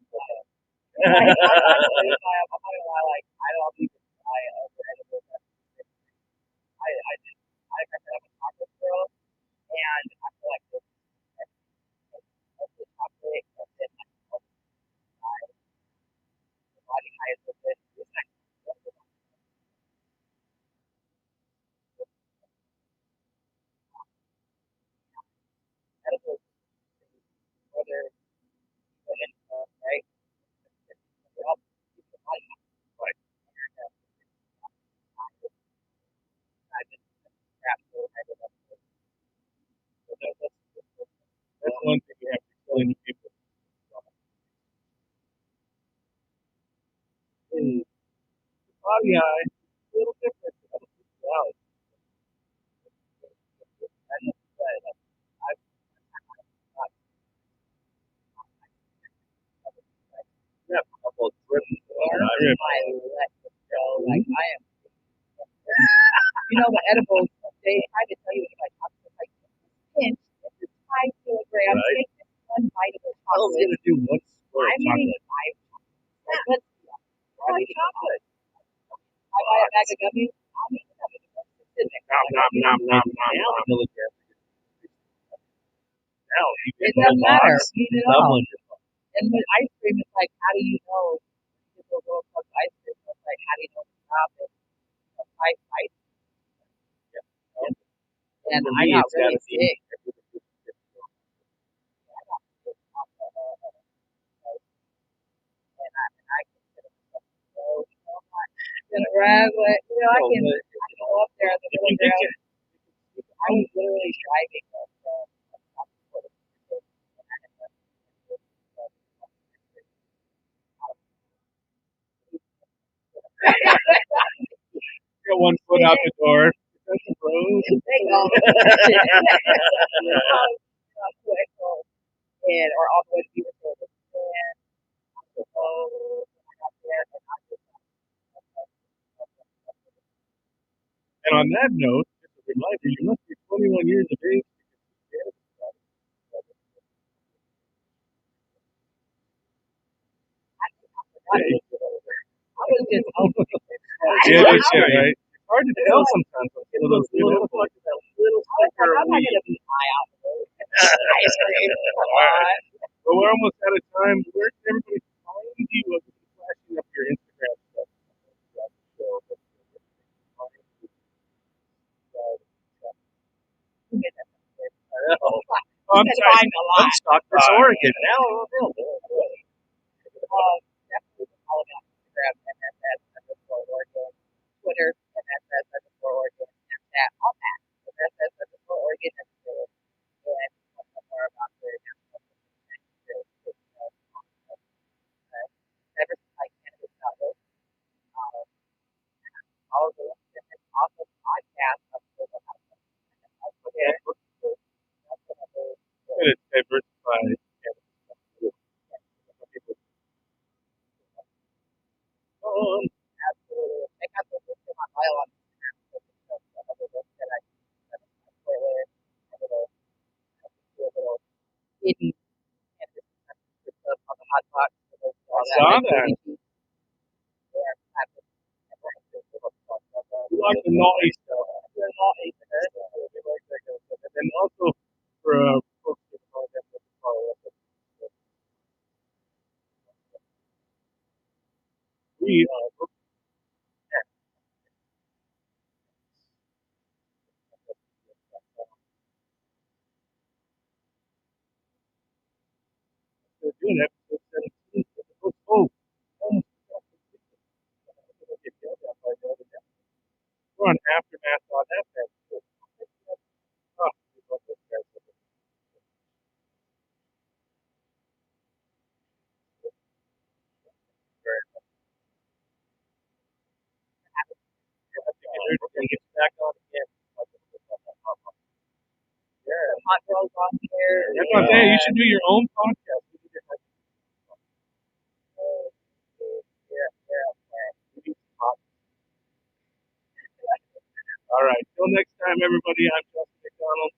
That's one thing you have to explain to people. Body eye, a little different. Wow. Yeah, a couple of trips. The edibles, they try to tell you like pinch, this is 5 kilograms. Right. Take this one bite of the I was chocolate. gonna do one square I'm eating chocolate. 5. Let's chocolate. I buy a bag of gummies. I'll eat the gummies. Nom. Milligrams. Now you It get doesn't matter. box. Eat it all. And with ice cream, it's like, how do you know? People go across ice cream. It's like, how do you know to stop it? Fight. And I got really sick. Right, but I can go up there at the milligram. I was literally driving. Get one foot out the door. That's a road. And or all the way to be with her. And on that note, just a reminder, you must be 21 years of age. Yeah, that's it, right? It's hard to tell sometimes. Those little sticker. I'm not gonna be high out ice cream. But we're almost out of time. Where can everybody find you? Flashing up your Instagram stuff. I'm been buying a lot. Stockton, Oregon. Now Definitely all about Instagram, MSS_Oregon, Twitter, MSS_Oregon, Snapchat, all that. MSS_Oregon, and more about the Cannabis. All of the and also podcasts of It's diversified. Absolutely. I got the list in my bio on Instagram. Another list that I play with, a little hidden stuff on the hot box. I saw that. You like the naughty stuff. And also for folks that follow us, we doing episode 17. Oh, almost. We're on Aftermath on FM. Oh, we love those guys. Get back on again. Hot girls on here. That's what I'm saying. You should do your own podcast. All right. Till next time, everybody. I'm Justin McDonald.